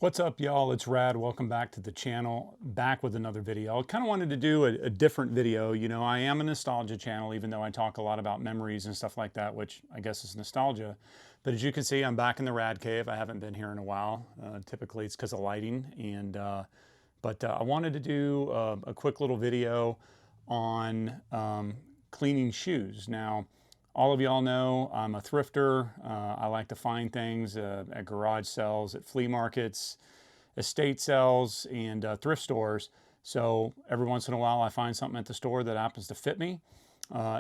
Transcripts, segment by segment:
What's up, y'all? It's Rad. Welcome back to the channel, back with another video. I kind of wanted to do a different video. You know, I am a nostalgia channel, even though I talk a lot about memories and stuff like that, which I guess is nostalgia. But as you can see, I'm back in the Rad Cave. I haven't been here in a while. Typically, it's because of lighting. But I wanted to do a quick little video on cleaning shoes. Now, all of y'all know I'm a thrifter. I like to find things at garage sales, at flea markets, estate sales, and thrift stores. So every once in a while I find something at the store that happens to fit me.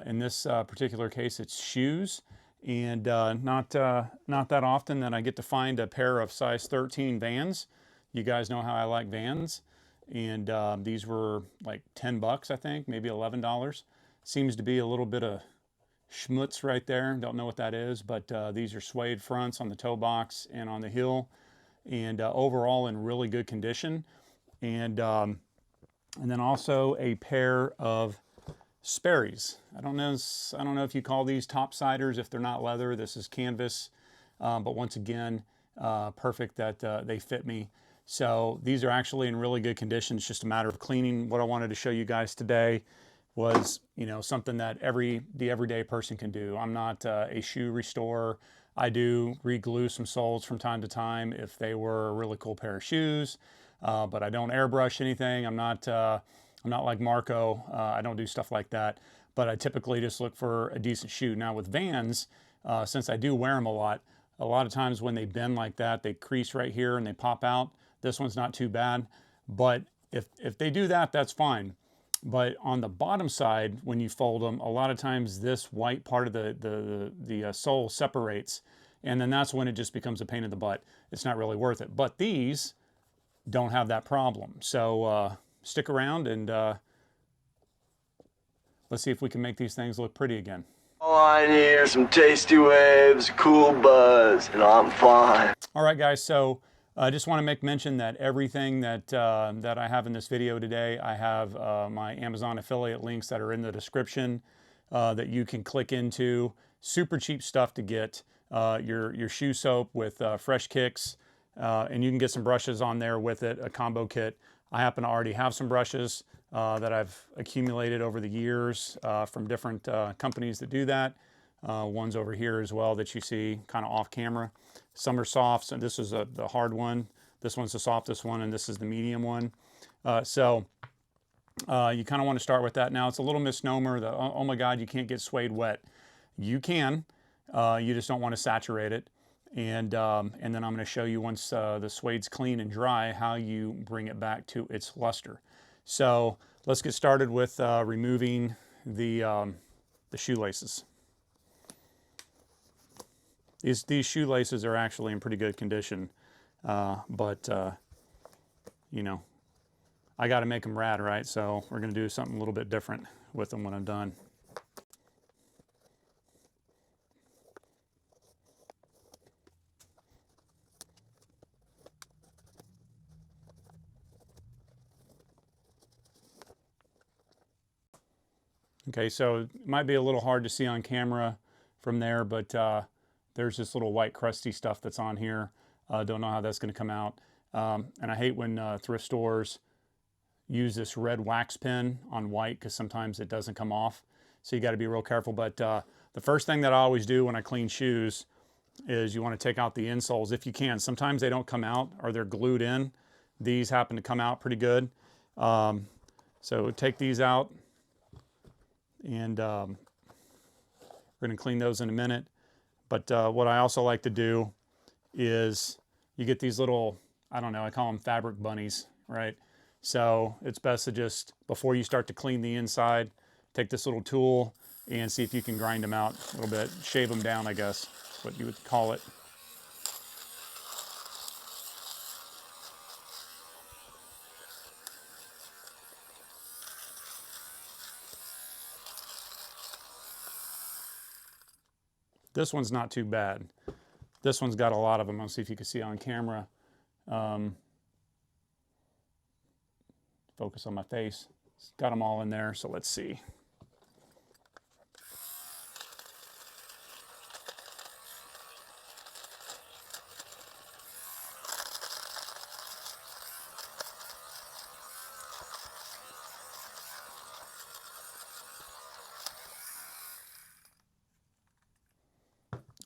In this particular case, it's shoes. And not that often that I get to find a pair of size 13 Vans. You guys know how I like Vans. And these were like 10 bucks, I think, maybe $11. Seems to be a little bit of schmutz right there. Don't know what that is, but these are suede fronts on the toe box and on the heel, and overall in really good condition. And then also a pair of Sperry's. I don't know if you call these topsiders if they're not leather. This is canvas, but once again, perfect that they fit me. So these are actually in really good condition. It's just a matter of cleaning. What I wanted to show you guys today was, you know, something that the everyday person can do. I'm not a shoe restorer. I do re-glue some soles from time to time if they were a really cool pair of shoes, but I don't airbrush anything. I'm not like Marco. I don't do stuff like that. But I typically just look for a decent shoe. Now with Vans, since I do wear them a lot of times when they bend like that, they crease right here and they pop out. This one's not too bad, but if they do that, that's fine. But on the bottom side, when you fold them, a lot of times this white part of the sole separates, and then that's when it just becomes a pain in the butt. It's not really worth it. But these don't have that problem. So stick around and let's see if we can make these things look pretty again. All I need is some tasty waves, cool buzz, and I'm fine. All right, guys, so I just want to make mention that everything that I have in this video today, I have my Amazon affiliate links that are in the description that you can click into. Super cheap stuff to get. Your shoe soap with fresh kicks, and you can get some brushes on there with it, a combo kit. I happen to already have some brushes that I've accumulated over the years from different companies that do that. One's over here as well that you see kind of off camera. Some are softs, and this is the hard one. This one's the softest one, and this is the medium one. So you kind of want to start with that. Now, it's a little misnomer that, oh my God, you can't get suede wet. You can. You just don't want to saturate it. And then I'm going to show you once the suede's clean and dry how you bring it back to its luster. So let's get started with removing the shoelaces. These shoelaces are actually in pretty good condition, but you know, I got to make them rad, right? So we're going to do something a little bit different with them when I'm done. Okay, so it might be a little hard to see on camera from there, but there's this little white crusty stuff that's on here. Don't know how that's going to come out. And I hate when thrift stores use this red wax pen on white because sometimes it doesn't come off. So you got to be real careful. But the first thing that I always do when I clean shoes is you want to take out the insoles if you can. Sometimes they don't come out or they're glued in. These happen to come out pretty good. So take these out, and we're going to clean those in a minute. But what I also like to do is you get these little, I don't know, I call them fabric bunnies, right? So it's best to just, before you start to clean the inside, take this little tool and see if you can grind them out a little bit. Shave them down, I guess, is what you would call it. This one's not too bad. This one's got a lot of them. I'll see if you can see on camera. Focus on my face. It's got them all in there, so let's see.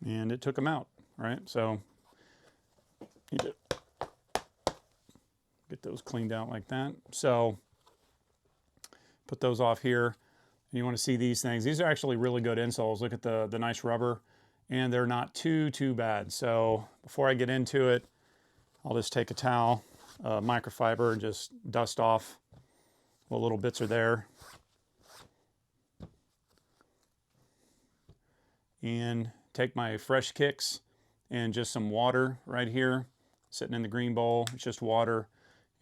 And it took them out, right? So you need to get those cleaned out like that. So put those off here. And you want to see these things. These are actually really good insoles. Look at the nice rubber. And they're not too bad. So before I get into it, I'll just take a towel, microfiber, and just dust off what little bits are there. And take my fresh kicks and just some water right here, sitting in the green bowl. It's just water,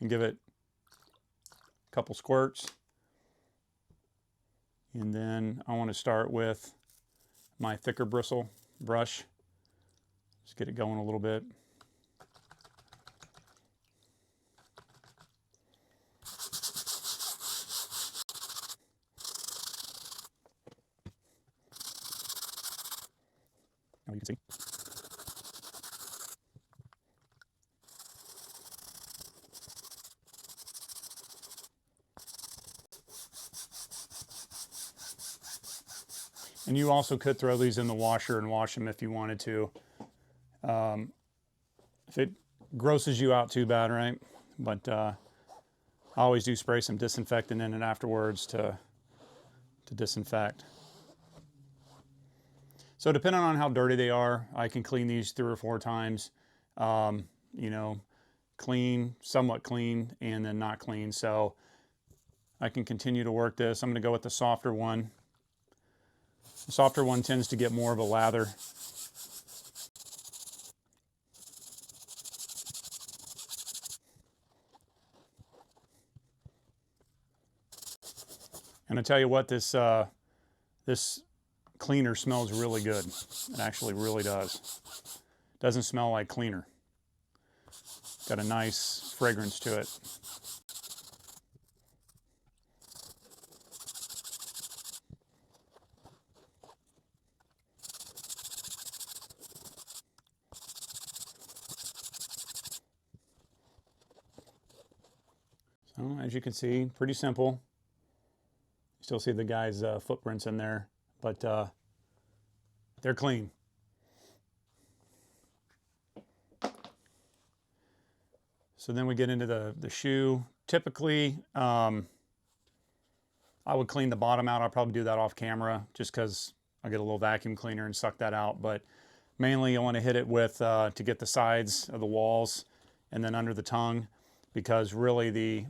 and give it a couple squirts. And then I want to start with my thicker bristle brush. Just get it going a little bit. Now you can see. And you also could throw these in the washer and wash them if you wanted to. If it grosses you out too bad, right? But I always do spray some disinfectant in it afterwards to disinfect. So depending on how dirty they are, I can clean these 3 or 4 times. You know, clean, somewhat clean, and then not clean. So I can continue to work this. I'm going to go with the softer one. The softer one tends to get more of a lather. And I tell you what, this cleaner smells really good. It actually really does. Doesn't smell like cleaner. Got a nice fragrance to it. So as you can see, pretty simple. Still see the guy's footprints in there, but they're clean. So then we get into the shoe. Typically, I would clean the bottom out. I'll probably do that off camera just because I'll get a little vacuum cleaner and suck that out. But mainly I want to hit it with, to get the sides of the walls and then under the tongue, because really the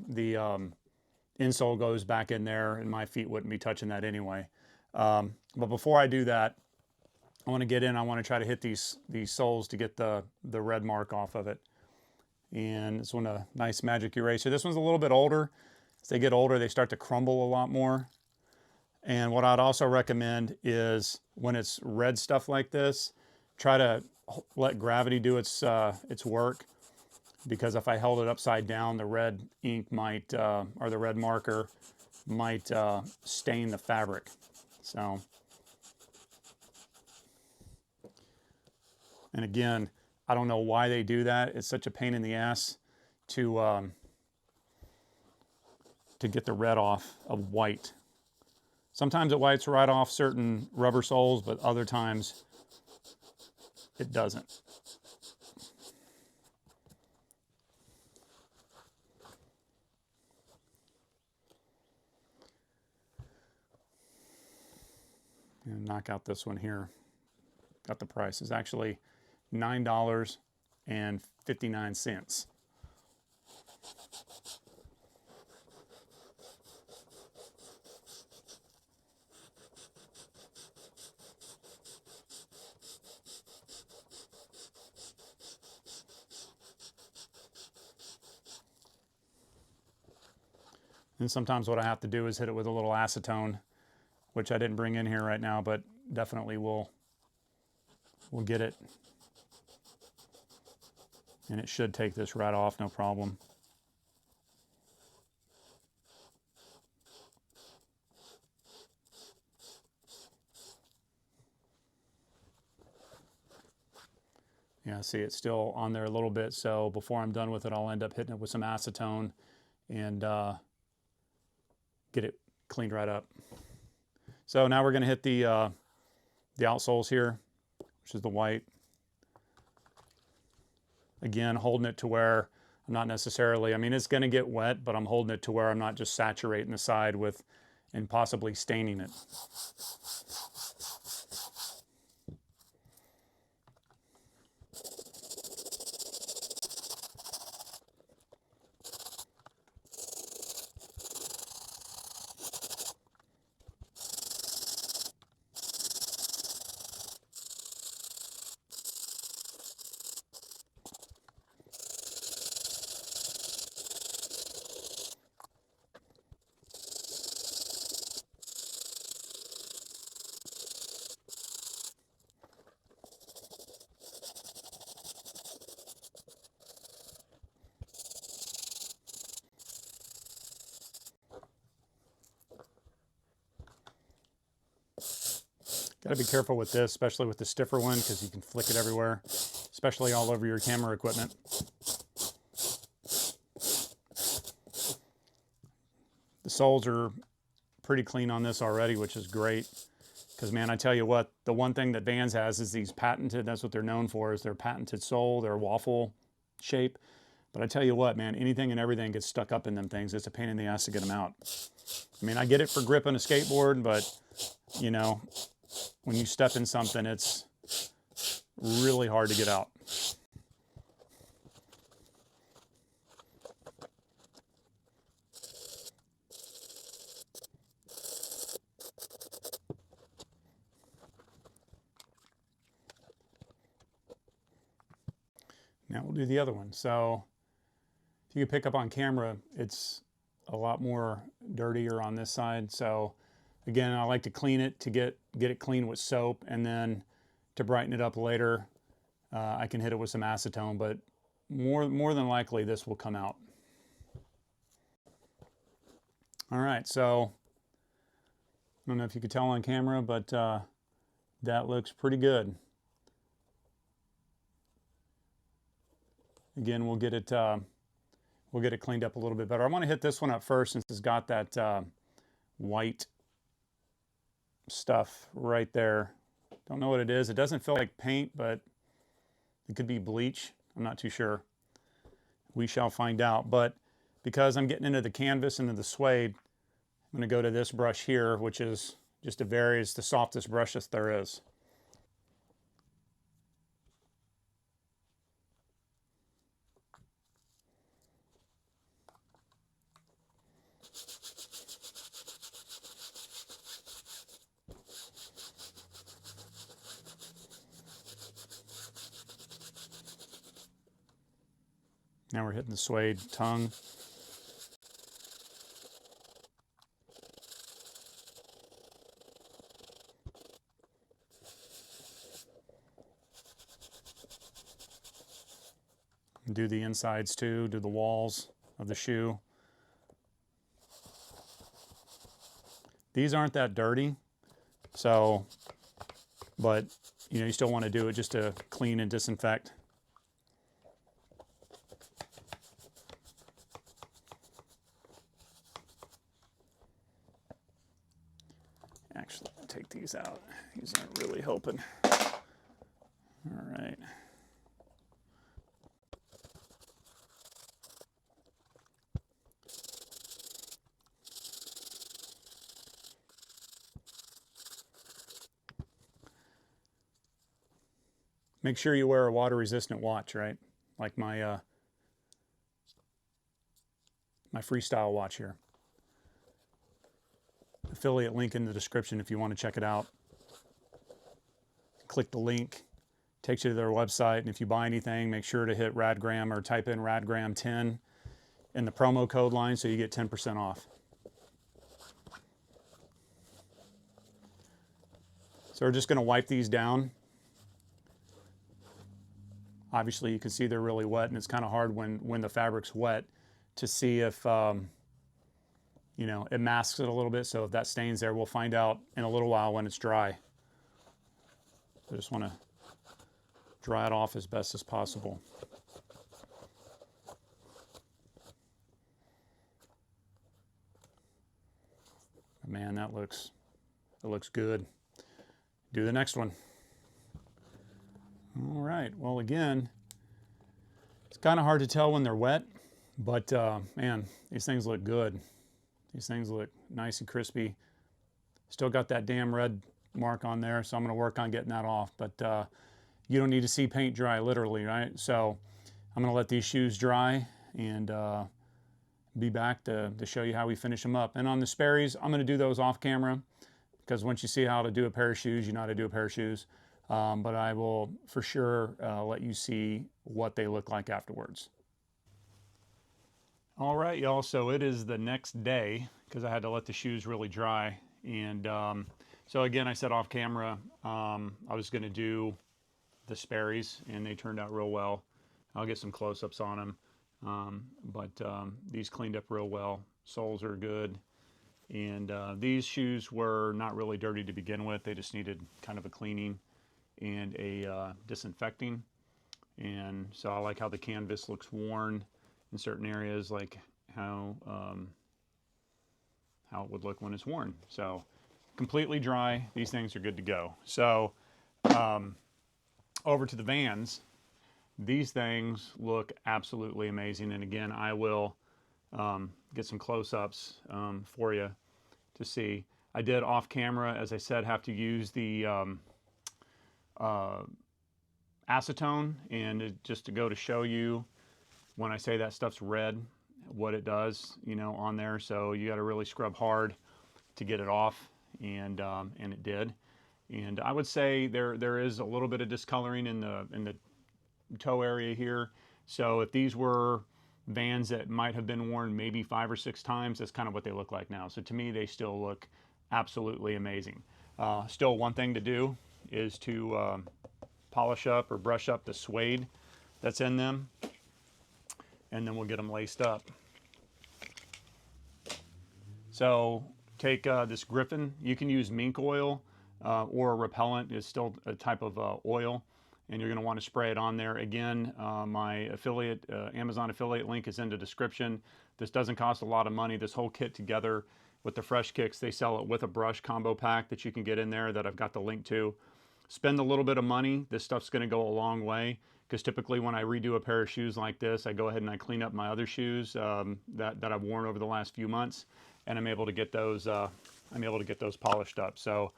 insole goes back in there and my feet wouldn't be touching that anyway. But before I do that, I want to get in, I want to try to hit these soles to get the red mark off of it. And this one, a nice magic eraser. This one's a little bit older. As they get older, they start to crumble a lot more. And what I'd also recommend is when it's red stuff like this, try to let gravity do its work. Because if I held it upside down, the red ink might, or the red marker might stain the fabric. So, and again, I don't know why they do that. It's such a pain in the ass to get the red off of white. Sometimes it wipes right off certain rubber soles, but other times it doesn't. And knock out this one here. Got the price. It's actually $9.59. And sometimes what I have to do is hit it with a little acetone, which I didn't bring in here right now, but definitely we'll get it. And it should take this right off, no problem. Yeah, see, it's still on there a little bit, so before I'm done with it, I'll end up hitting it with some acetone and get it cleaned right up. So now we're going to hit the outsoles here. which is the white. Again, holding it to where I'm not necessarily, I mean, it's going to get wet, but I'm holding it to where I'm not just saturating the side with and possibly staining it. Got to be careful with this, especially with the stiffer one, because you can flick it everywhere, especially all over your camera equipment. The soles are pretty clean on this already, which is great. Because, man, I tell you what, the one thing that Vans has is these patented, that's what they're known for, is their patented sole, their waffle shape. But I tell you what, man, anything and everything gets stuck up in them things. It's a pain in the ass to get them out. I mean, I get it for gripping a skateboard, but, you know, when you step in something, it's really hard to get out. Now we'll do the other one. So if you can pick up on camera, it's a lot more dirtier on this side. So again, I like to clean it to get it clean with soap, and then to brighten it up later, I can hit it with some acetone, but more than likely this will come out. All right, so I don't know if you could tell on camera, but that looks pretty good. Again, we'll get it cleaned up a little bit better. I want to hit this one up first since it's got that white stuff right there. Don't know what it is. It doesn't feel like paint, but it could be bleach. I'm not too sure. We shall find out. But because I'm getting into the canvas and into the suede, I'm going to go to this brush here, which is just the softest brush that there is. Now we're hitting the suede tongue. Do the insides too, do the walls of the shoe. These aren't that dirty, so, but you know, you still want to do it just to clean and disinfect. Actually, I'll take these out. These aren't really helping. All right. Make sure you wear a water-resistant watch, right? Like my my freestyle watch here. Affiliate link in the description if you want to check it out. Click the link, takes you to their website, and if you buy anything, make sure to hit Rad Graham or type in Rad Graham 10 in the promo code line so you get 10% off. So we're just going to wipe these down. Obviously, you can see they're really wet, and it's kind of hard when the fabric's wet to see if you know, it masks it a little bit. So if that stains there, we'll find out in a little while when it's dry. I just want to dry it off as best as possible. Man, that looks good. Do the next one. All right, well again, it's kind of hard to tell when they're wet, but man, these things look good. These things look nice and crispy. Still got that damn red mark on there, so I'm going to work on getting that off. But you don't need to see paint dry, literally, right? So I'm going to let these shoes dry and be back to show you how we finish them up. And on the Sperry's, I'm going to do those off camera because once you see how to do a pair of shoes, you know how to do a pair of shoes. But I will for sure let you see what they look like afterwards. All right, y'all, so it is the next day because I had to let the shoes really dry. And so again, I said off camera, I was going to do the Sperry's and they turned out real well. I'll get some close-ups on them. But these cleaned up real well. Soles are good. And these shoes were not really dirty to begin with. They just needed kind of a cleaning and a disinfecting. And so I like how the canvas looks worn in certain areas, like how it would look when it's worn. So completely dry, these things are good to go. So over to the Vans. These things look absolutely amazing. And again, I will get some close-ups for you to see. I did off camera, as I said, have to use the acetone, and just to go to show you when I say that stuff's red, what it does, you know, on there. So you got to really scrub hard to get it off, and it did. And I would say there is a little bit of discoloring in the toe area here. So if these were Vans that might have been worn maybe 5 or 6 times, that's kind of what they look like now. So to me, they still look absolutely amazing. Still, one thing to do is to polish up or brush up the suede that's in them, and then we'll get them laced up. So take this Griffin. You can use mink oil or a repellent is still a type of oil, and you're going to want to spray it on there. Again, my affiliate, Amazon affiliate link is in the description. This doesn't cost a lot of money. This whole kit together with the Fresh Kicks, they sell it with a brush combo pack that you can get in there that I've got the link to. Spend a little bit of money. This stuff's going to go a long way, because typically when I redo a pair of shoes like this, I go ahead and I clean up my other shoes that I've worn over the last few months, and I'm able to get those polished up. So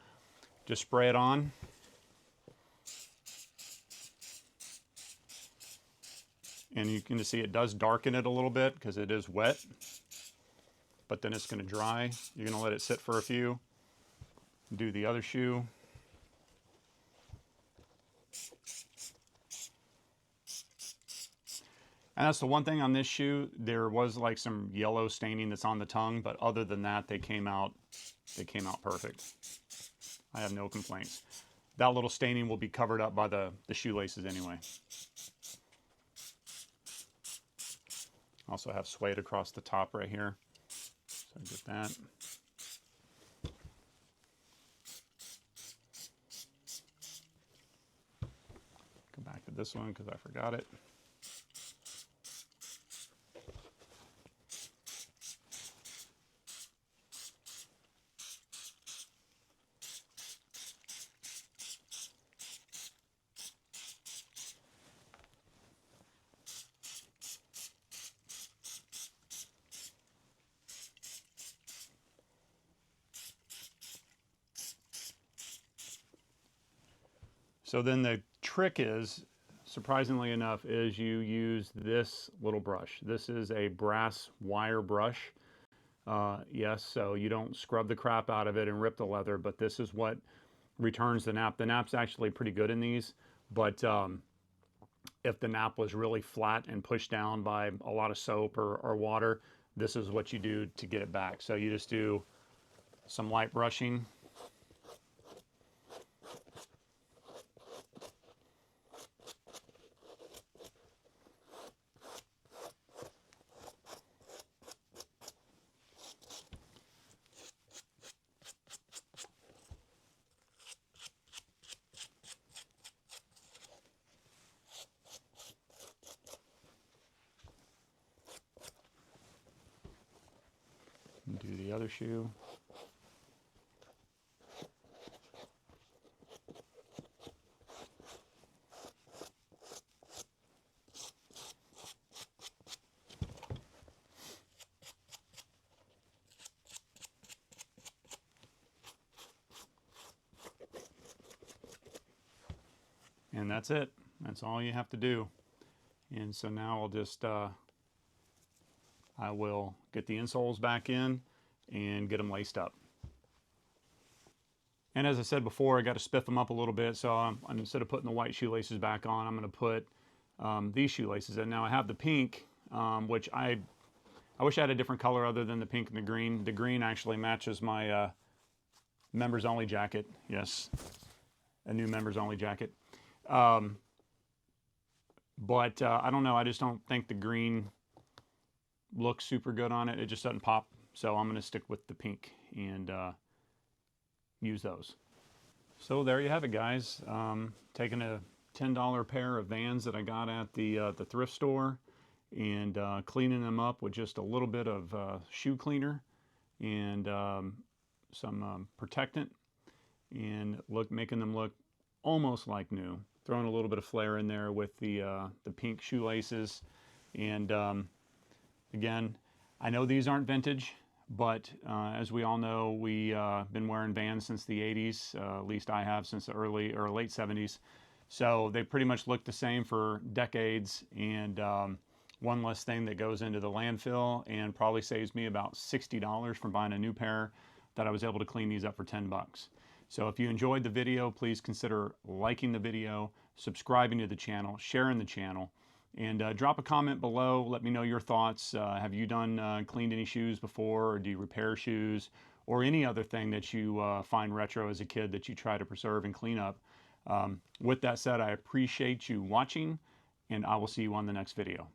just spray it on. And you can just see it does darken it a little bit because it is wet, but then it's going to dry. You're going to let it sit for a few. Do the other shoe. And that's the one thing on this shoe, there was like some yellow staining that's on the tongue, but other than that, they came out perfect. I have no complaints. That little staining will be covered up by the shoelaces anyway. Also have suede across the top right here, so get that. Go back to this one because I forgot it. So then the trick is, surprisingly enough, is you use this little brush. This is a brass wire brush. Yes, so you don't scrub the crap out of it and rip the leather, but this is what returns the nap. The nap's actually pretty good in these, but if the nap was really flat and pushed down by a lot of soap or water, this is what you do to get it back. So you just do some light brushing. Do the other shoe. And that's it. That's all you have to do. And so now I'll just, I will get the insoles back in and get them laced up. And as I said before, I got to spiff them up a little bit. So instead of putting the white shoelaces back on, I'm going to put these shoelaces in. Now I have the pink, which I wish I had a different color other than the pink and the green. The green actually matches my members only jacket. Yes, a new members only jacket. But I don't know. I just don't think the green looks super good on it. It just doesn't pop. So I'm going to stick with the pink and use those. So there you have it, guys. Taking a $10 pair of Vans that I got at the thrift store and cleaning them up with just a little bit of shoe cleaner and some protectant, and making them look almost like new. Throwing a little bit of flair in there with the pink shoelaces. And again, I know these aren't vintage, but as we all know, we've been wearing Vans since the 80s. At least I have since the early or late 70s. So they pretty much look the same for decades. And one less thing that goes into the landfill, and probably saves me about $60 from buying a new pair that I was able to clean these up for 10 bucks. So if you enjoyed the video, please consider liking the video, subscribing to the channel, sharing the channel, and drop a comment below. Let me know your thoughts. Have you done cleaned any shoes before, or do you repair shoes, or any other thing that you find retro as a kid that you try to preserve and clean up? With that said, I appreciate you watching, and I will see you on the next video.